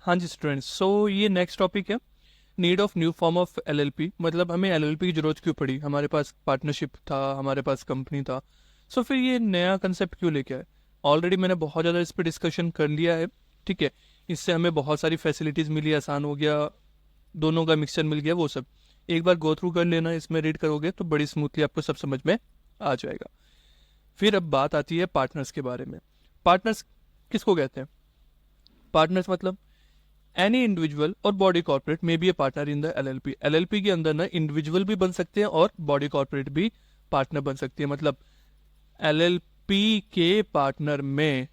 हाँ जी स्टूडेंट्स, सो ये next topic है, need of new form of LLP. मतलब हमें एलएलपी की जरूरत क्यों पड़ी? हमारे पास पार्टनरशिप था, हमारे पास कंपनी था, सो फिर ये नया कंसेप्ट क्यों लेके आए? ऑलरेडी मैंने बहुत ज़्यादा इस पर डिस्कशन कर लिया है, ठीक है। इससे हमें बहुत सारी फैसिलिटीज़ मिली, आसान हो गया, दोनों का मिक्सचर मिल गया, वो सब एक बार गो थ्रू कर लेना, इसमें रीड करोगे तो बड़ी स्मूथली आपको सब समझ में आ जाएगा। फिर अब बात आती है पार्टनर्स के बारे में। पार्टनर्स किसको कहते हैं? पार्टनर्स मतलब एनी इंडिविजुअल और बॉडी कॉर्पोरेट में be a partner in the LLP. LLP के अंदर ना इंडिविजुअल भी बन सकते हैं और बॉडी कॉर्पोरेट भी पार्टनर बन सकती है। मतलब एलएलपी के पार्टनर में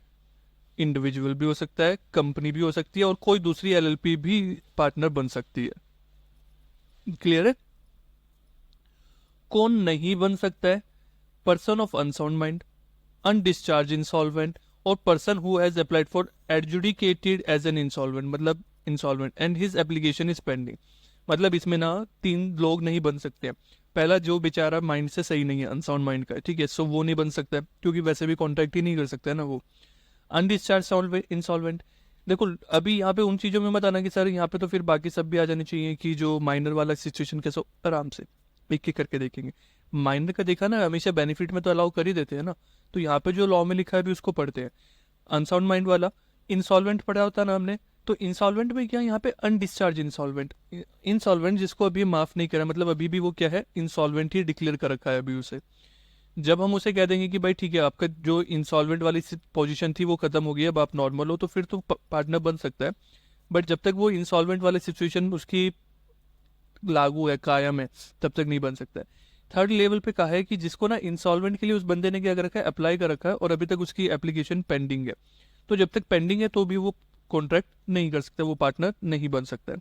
इंडिविजुअल भी हो सकता है, कंपनी भी हो सकती है, और कोई दूसरी एलएलपी भी पार्टनर बन सकती है। क्लियर है? कौन नहीं बन सकता है? Person of unsound mind, undischarged insolvent, और person who has applied for adjudicated as an insolvent, मतलब insolvent and his application is pending. मतलब इसमें ना तीन लोग नहीं बन सकते हैं। पहला, जो बेचारा माइंड से सही नहीं है, अनसाउंड माइंड का है, ठीक है, सो वो नहीं बन सकता है, क्योंकि वैसे भी कॉन्ट्रैक्ट ही नहीं कर सकता है ना वो। अनडिस्चार्ज इंसॉल्वेंट, देखो अभी यहाँ पे उन चीज़ों में मत आना कि सर यहाँ पे तो फिर बाकी सब भी आ जाने चाहिए, कि जो माइनर वाला सिचुएशन कैसे, आराम से एक एक करके देखेंगे। माइनर का देखा ना, हमेशा बेनिफिट में तो अलाउ कर ही देते हैं ना, तो यहाँ पे जो लॉ में लिखा है अभी उसको पढ़ते हैं। अनसाउंड माइंड वाला इंसॉल्वेंट पढ़ा होता ना हमने, तो इंसॉल्वेंट में क्या, यहाँ पे अनडिस्चार्ज इंसॉल्वेंट, इंसॉल्वेंट जिसको अभी माफ नहीं करा, मतलब अभी भी वो क्या है, इंसॉल्वेंट ही डिक्लेयर कर रखा है अभी उसे। जब हम उसे कह देंगे कि भाई ठीक है, आपका जो इंसॉल्वेंट वाली पोजीशन थी वो खत्म हो गई, अब आप नॉर्मल हो, तो फिर तो पार्टनर बन सकता है। बट जब तक वो इंसॉल्वेंट वाली सिचुएशन उसकी लागू है, कायम है, तब तक नहीं बन सकता है। थर्ड लेवल पे कहा है कि जिसको ना इंसॉल्वेंट के लिए उस बंदे ने क्या कर रखा है, अप्लाई कर रखा है, और अभी तक उसकी एप्लीकेशन पेंडिंग है, तो जब तक पेंडिंग है तो भी वो कॉन्ट्रैक्ट नहीं कर सकता, वो पार्टनर नहीं बन सकता है।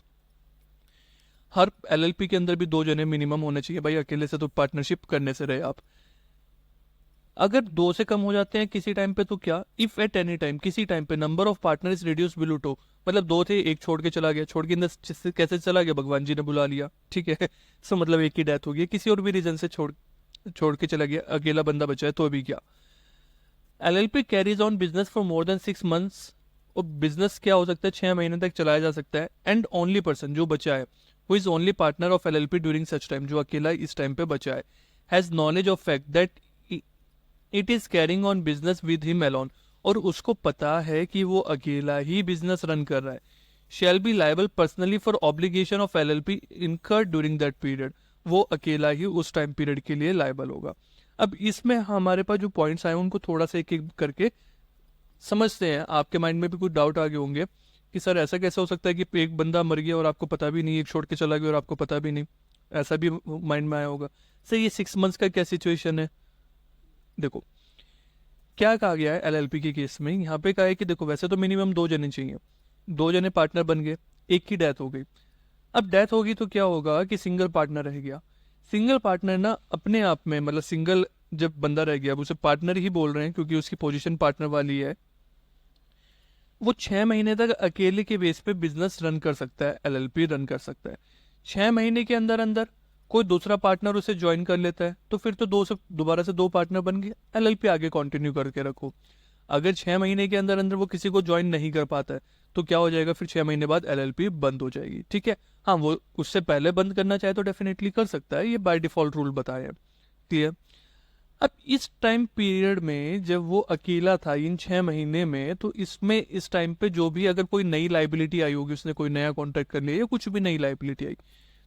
हर एलएलपी के अंदर भी दो जने मिनिमम होने चाहिए भाई, अकेले से तो पार्टनरशिप करने से रहे आप। अगर दो से कम हो जाते हैं किसी टाइम पे तो क्या, इफ एट एनी टाइम, किसी टाइम पे number of partner is reduce below two, मतलब दो थे, एक छोड़ के चला गया, छोड़ के अंदर कैसे चला गया, भगवान जी ने बुला लिया, ठीक है सो मतलब एक की डेथ हो गई, किसी और भी रीजन से छोड़ के चला गया, अकेला बंदा बचा है, तो अभी क्या। LLP carries on business for more than 6 months, और बिजनेस क्या हो सकता है, 6 महीने तक चलाया जा सकता है। एंड ओनली पर्सन, जो बचा है, who is only partner of LLP during such time, जो अकेला इस टाइम पे बचा है, has knowledge of fact that it is carrying on business with him alone, और उसको पता है कि वो अकेला ही बिजनेस रन कर रहा है, shall be liable personally for obligation of LLP incurred during that period, वो अकेला ही उस टाइम पीरियड के लिए लाइबल होगा। अब इसमें हमारे पास जो पॉइंट्स आए उनको थोड़ा सा एक एक करके समझते हैं। आपके माइंड में भी कुछ डाउट आ गए होंगे कि सर ऐसा कैसे हो सकता है कि एक बंदा मर गया और आपको पता भी नहीं, एक छोड़ के चला गया और आपको पता भी नहीं, ऐसा भी माइंड में आया होगा। सर ये 6 मंथ्स का क्या सिचुएशन है? देखो क्या कहा गया है एलएलपी के केस में, यहाँ पे कहा है कि देखो वैसे तो मिनिमम दो जने चाहिए, दो जने पार्टनर बन गए, एक की डेथ हो गई। अब डेथ होगी तो क्या होगा कि सिंगल पार्टनर रह गया। सिंगल पार्टनर ना अपने आप में, मतलब सिंगल जब बंदा रह गया, अब उसे पार्टनर ही बोल रहे हैं क्योंकि उसकी पोजीशन पार्टनर वाली है, वो 6 महीने तक अकेले के बेस पे बिजनेस रन कर सकता है, एलएलपी रन कर सकता है। 6 महीने के अंदर अंदर कोई दूसरा पार्टनर उसे ज्वाइन कर लेता है, तो फिर तो दोबारा से दो पार्टनर बन गए, एलएलपी आगे कंटिन्यू करके रखो। अगर 6 महीने के अंदर अंदर वो किसी को ज्वाइन नहीं कर पाता है, तो क्या हो जाएगा, फिर 6 महीने बाद एलएलपी बंद हो जाएगी, ठीक है। हाँ, वो उससे पहले बंद करना चाहे तो डेफिनेटली कर सकता है, ये बाय डिफॉल्ट रूल बताया है, क्लियर। अब इस टाइम पीरियड में जब वो अकेला था इन 6 महीने में, तो इसमें इस टाइम पे जो भी अगर कोई नई लाइबिलिटी आई होगी, उसने कोई नया कॉन्ट्रैक्ट कर लिया या कुछ भी नई लाइबिलिटी आई,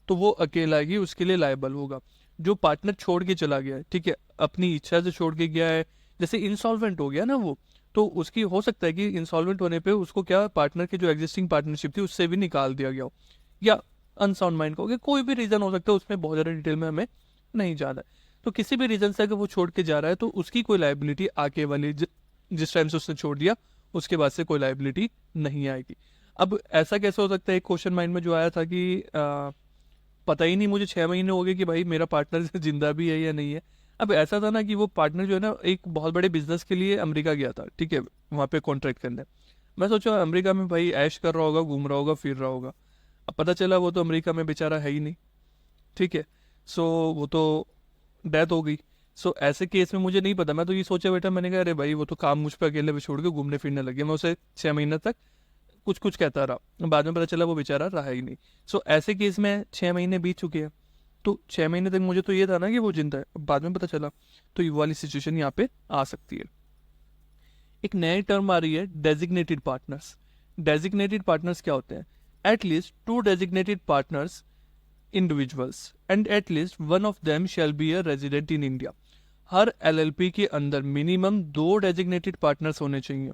तो वो अकेला ही उसके लिए लायबल होगा। जो पार्टनर छोड़ के चला गया है, ठीक है, अपनी इच्छा से छोड़ के गया है, जैसे इंसॉल्वेंट हो गया ना वो, तो उसकी हो सकता है कि इंसॉल्वेंट होने पे उसको क्या, पार्टनर की जो एग्जिस्टिंग पार्टनरशिप थी उससे भी निकाल दिया गया हो, या अनसाउंड माइंड का हो गया, कोई भी रीजन हो सकता है, उसमें बहुत ज़्यादा डिटेल में हमें नहीं जाना है। तो किसी भी रीजन से अगर वो छोड़ के जा रहा है तो उसकी कोई लाइबिलिटी आके वाली जिस टाइम से उसने छोड़ दिया उसके बाद से कोई लाइबिलिटी नहीं आएगी। अब ऐसा कैसे हो सकता है, एक क्वेश्चन माइंड में जो आया था कि पता ही नहीं मुझे 6 महीने हो गए कि भाई मेरा पार्टनर जिंदा भी है या नहीं है। अब ऐसा था ना कि वो पार्टनर जो है ना, एक बहुत बड़े बिजनेस के लिए अमेरिका गया था, ठीक है, वहाँ पे कॉन्ट्रैक्ट करने। मैं सोचा अमेरिका में भाई ऐश कर रहा होगा, घूम रहा होगा, फिर रहा होगा। अब पता चला वो तो अमेरिका में बेचारा है ही नहीं, ठीक है। सो वो तो डेथ हो गई। सो ऐसे केस में मुझे नहीं पता, मैं तो ये सोचा बैठा, मैंने कहा अरे भाई वो तो काम मुझ पर अकेले पे छोड़ के घूमने फिरने लगे, मैं उसे 6 महीने तक कुछ कुछ कहता रहा, बाद में पता चला वो बेचारा रहा ही नहीं। सो ऐसे केस में 6 महीने बीत चुके हैं, तो 6 महीने तक मुझे तो ये था ना कि वो जिंदा है, बाद में पता चला, तो ये वाली सिचुएशन यहाँ पे आ सकती है। एक नई टर्म आ रही है, डेजिग्नेटेड पार्टनर्स। डेजिग्नेटेड पार्टनर्स क्या होते हैं? At least 2 designated partners individuals and at least one of them shall be a resident in India। Her LLP के अंदर मिनिमम 2 डेजिग्नेटेड पार्टनर्स होने चाहिए।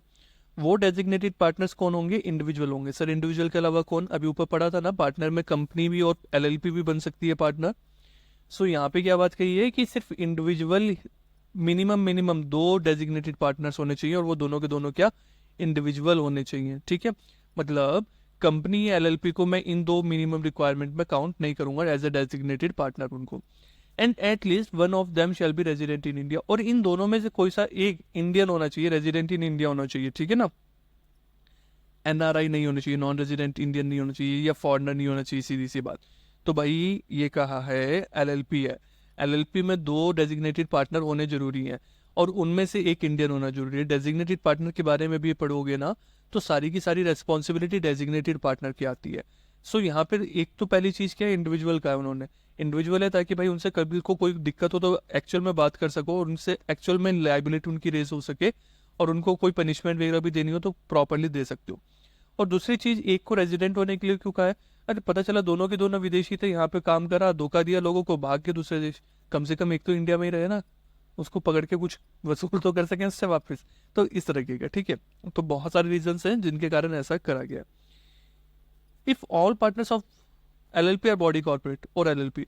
वो डेजिग्नेटेड पार्टनर्स कौन होंगे? इंडिविजुअल होंगे। सर इंडिविजुअल के अलावा कौन? अभी ऊपर पढ़ा था ना, पार्टनर में कंपनी भी और LLP भी बन सकती है पार्टनर। सो यहाँ पे क्या बात कही है कि सिर्फ इंडिविजुअल मिनिमम 2 डेजिग्नेटेड पार्टनर्स होने चाहिए, और वो दोनों के दोनों क्या? इंडिविजुअल होने चाहिए। ठीक है, मतलब कंपनी या LLP को मैं इन 2 मिनिमम रिक्वायरमेंट में काउंट नहीं करूंगा एज ए डेजिग्नेटेड पार्टनर उनको। And at least one of them shall be resident in India, और इन दोनों में से कोई सा एक इंडियन होना चाहिए, रेजिडेंट इन इंडिया होना चाहिए। ठीक है ना, NRI नहीं होना चाहिए, नॉन रेजिडेंट इंडियन नहीं होना चाहिए, या फॉरनर नहीं होना चाहिए, सीधी सी बात। तो भाई ये कहा है LLP है, LLP में 2 डेजिग्नेटेड पार्टनर होने जरूरी हैं, और उनमें से एक इंडियन होना जरूरी है। डेजिग्नेटेड पार्टनर के बारे में भी पढ़ोगे ना, तो सारी की सारी रेस्पॉन्सिबिलिटी डेजिग्नेटेड पार्टनर की आती है। सो यहाँ पर एक तो पहली चीज क्या है, इंडिविजुअल का है, उन्होंने इंडिविजुअल है ताकि भाई उनसे कभी को कोई दिक्कत हो तो एक्चुअल में बात कर सको, और उनसे एक्चुअल में लायबिलिटी उनकी रेज हो सके, और उनको कोई पनिशमेंट वगैरह भी देनी हो तो प्रॉपरली दे सकते हो। और दूसरी चीज, एक को रेजिडेंट होने के लिए क्यों कहा है? अरे पता चला दोनों के दोनों विदेशी थे, यहाँ पे काम करा, धोखा दिया लोगों को, भाग के दूसरे देश, कम से कम एक तो इंडिया में ही रहे ना, उसको पकड़ के कुछ वसूल तो कर सकें उससे वापस। तो इस तरीके का, ठीक है, तो बहुत सारे रीजन हैं जिनके कारण ऐसा करा गया। If all partners of LLP our body corporate और LLP,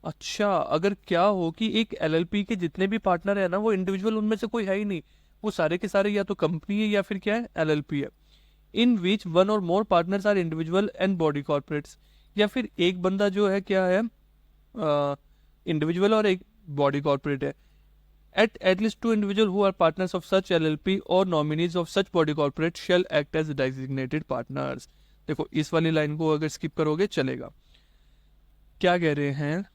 अच्छा अगर क्या हो कि एक LLP के जितने भी पार्टनर है ना, वो इंडिविजुअल उनमें से कोई है ही नहीं, वो सारे के सारे या तो कंपनी है या फिर क्या है, LLP है। इन which one or more partners are individual and body corporates, या फिर एक बंदा जो है क्या है, इंडिविजुअल और एक बॉडी कॉर्पोरेट है। At least 2 individuals who are partners of such LLP or nominees of such body corporate shall act as designated partners। देखो इस वाली लाइन को अगर स्किप करोगे चलेगा। क्या कह रहे हैं,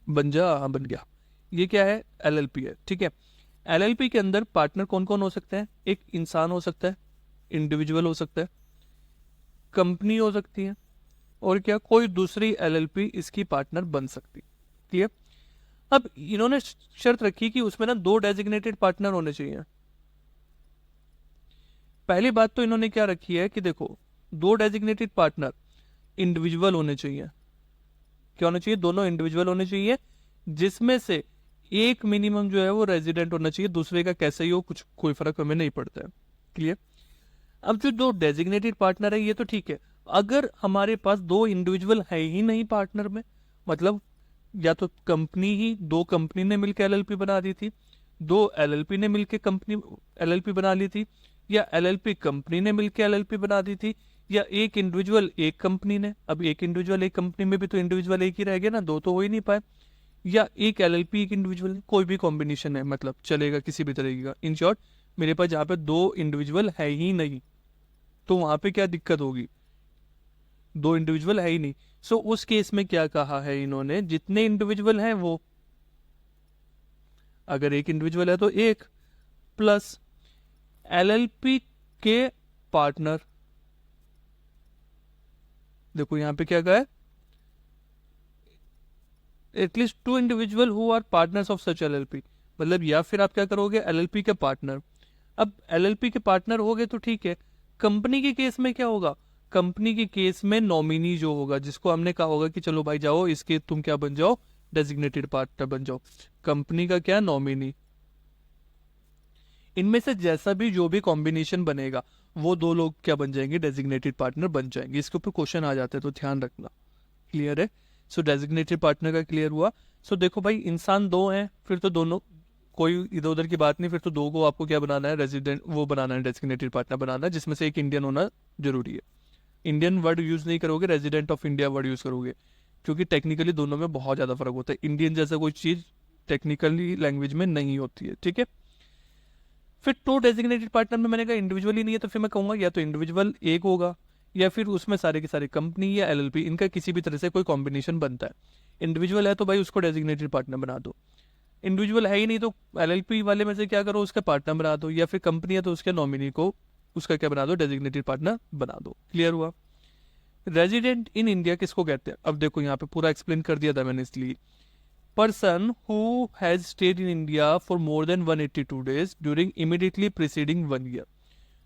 बन जा, हाँ बन गया। ये क्या है, LLP है। ठीक है, LLP के अंदर पार्टनर कौन कौन हो सकते हैं? एक इंसान हो सकता है, इंडिविजुअल हो सकता है, कंपनी हो सकती है, और क्या कोई दूसरी LLP इसकी पार्टनर बन सकती। ठीक है, अब इन्होंने शर्त रखी कि उसमें ना 2 डेजिग्नेटेड पार्टनर होने चाहिए। पहली बात तो इन्होंने क्या रखी है कि देखो 2 डेजिग्नेटेड पार्टनर इंडिविजुअल होने चाहिए। क्या होने चाहिए? दोनों इंडिविजुअल होने चाहिए, जिसमें से एक मिनिमम जो है वो रेजिडेंट होना चाहिए, दूसरे का कैसे ही हो कुछ कोई फर्क हमें नहीं पड़ता है। क्लियर? अब जो 2 डेजिग्नेटेड पार्टनर है ये तो ठीक है, अगर हमारे पास 2 इंडिविजुअल है ही नहीं पार्टनर में, मतलब या तो कंपनी ही 2 कंपनी ने मिलकर LLP बना दी थी, 2 LLP ने मिलकर कंपनी LLP बना ली थी, या LLP कंपनी ने मिलकर LLP बना दी थी, या एक इंडिविजुअल एक कंपनी ने। अब एक इंडिविजुअल एक कंपनी में भी तो इंडिविजुअल एक ही रह गया ना, 2 तो हो ही नहीं पाए, या एक LLP एक इंडिविजुअल, कोई भी कॉम्बिनेशन है, मतलब चलेगा किसी भी तरीके का। इन शॉर्ट मेरे पास जहाँ पे 2 इंडिविजुअल है ही नहीं, तो वहां पे क्या दिक्कत होगी? 2 इंडिविजुअल है ही नहीं। सो उस केस में क्या कहा है इन्होंने, जितने इंडिविजुअल हैं वो, अगर एक इंडिविजुअल है तो एक, प्लस LLP के पार्टनर। देखो यहां पे क्या कहा है, at least 2 individual who are partners of such LLP, मतलब या फिर आप क्या करोगे, LLP के पार्टनर। अब LLP के पार्टनर हो गए तो ठीक है, कंपनी के केस में क्या होगा? कंपनी के केस में नॉमिनी जो होगा, जिसको हमने कहा होगा कि चलो भाई जाओ इसके तुम क्या बन जाओ, डेजिग्नेटेड पार्टनर बन जाओ, कंपनी का क्या, नॉमिनी। इनमें से जैसा भी जो भी कॉम्बिनेशन बनेगा वो 2 लोग क्या बन जाएंगे, डेजिग्नेटेड पार्टनर बन जाएंगे। इसके ऊपर क्वेश्चन आ जाते हैं तो ध्यान रखना। क्लियर है? सो डेजिग्नेटेड पार्टनर का क्लियर हुआ। सो देखो भाई इंसान 2 हैं, फिर तो दोनों, कोई इधर उधर की बात नहीं, फिर तो 2 को आपको क्या बनाना है, रेजिडेंट वो बनाना है, डेजिग्नेटेड पार्टनर बनाना है, जिसमें से एक इंडियन होना जरूरी है। इंडियन वर्ड यूज नहीं करोगे, resident of India word use करोगे, क्योंकि टेक्निकली दोनों में बहुत ज्यादा फर्क होता है। इंडियन जैसा कोई चीज टेक्निकली लैंग्वेज में नहीं होती है। ठीक है, फिर 2 डेजिग्नेटेड पार्टनर में मैंने कहा इंडिविजुअल ही नहीं है, तो फिर मैं कहूंगा या तो इंडिविजुअल एक होगा या फिर उसमें सारे की सारी कंपनी या एलएलपी, इनका किसी भी तरह से कोई कॉम्बिनेशन बनता है। इंडिविजुअल है तो भाई उसको डेजिग्नेटेड पार्टनर बना दो, इंडिविजुअल है ही नहीं तो एलएलपी वाले में से क्या करो, उसका पार्टनर बना दो, या फिर कंपनी है तो उसके नॉमिनी को उसका क्या बना दो, डेजिग्नेटेड पार्टनर बना दो। क्लियर हुआ। रेजिडेंट इन इंडिया किसको कहते हैं? अब देखो यहाँ पे पूरा एक्सप्लेन कर दिया था मैंने, इसलिए person who has stayed in India for more than 182 days during immediately preceding 1 year.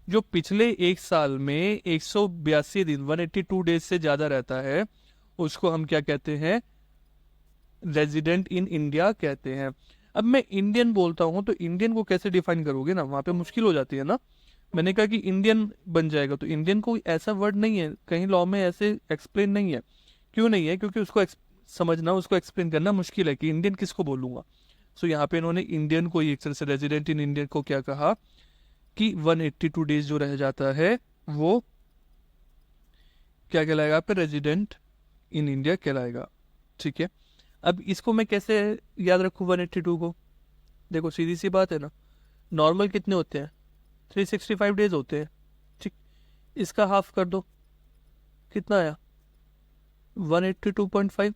जो पिछले एक साल में 182 दिन 182 डेज से ज्यादा रहता है उसको हम क्या कहते हैं? रेजिडेंट इन इंडिया कहते हैं। अब मैं इंडियन बोलता हूं तो इंडियन को कैसे डिफाइन करोगे ना, वहां पे मुश्किल हो जाती है ना। मैंने कहा कि इंडियन बन जाएगा, तो इंडियन कोई ऐसा वर्ड नहीं है, कहीं लॉ में ऐसे एक्सप्लेन नहीं है। क्यों नहीं है? क्योंकि उसको समझना, उसको एक्सप्लेन करना मुश्किल है कि इंडियन किसको बोलूंगा। सो यहाँ पे इन्होंने इंडियन को एक तरह से रेजिडेंट इन इंडियन को क्या कहा कि 182 डेज जो रह जाता है वो क्या कहलाएगा आपका? रेजिडेंट इन इंडिया कहलाएगा। ठीक है, अब इसको मैं कैसे याद रखूँ 182 को? देखो सीधी सी बात है ना, नॉर्मल कितने होते हैं? 365 डेज होते हैं। ठीक, इसका हाफ कर दो, कितना आया? 182.5।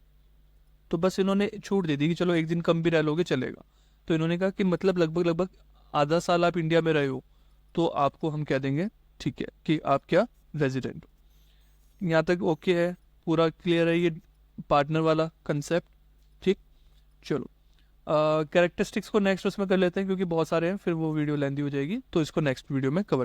तो बस इन्होंने छूट दे दी कि चलो एक दिन कम भी रह लोगे चलेगा। तो इन्होंने कहा कि मतलब लगभग लगभग आधा साल आप इंडिया में रहे हो तो आपको हम कह देंगे ठीक है कि आप क्या? रेजिडेंट हो। यहाँ तक ओके है, पूरा क्लियर है ये पार्टनर वाला कंसेप्ट। ठीक, चलो कैरेक्टरिस्टिक्स को नेक्स्ट उसमें कर लेते हैं क्योंकि बहुत सारे हैं, फिर वो वीडियो लेंदी हो जाएगी, तो इसको नेक्स्ट वीडियो में कवर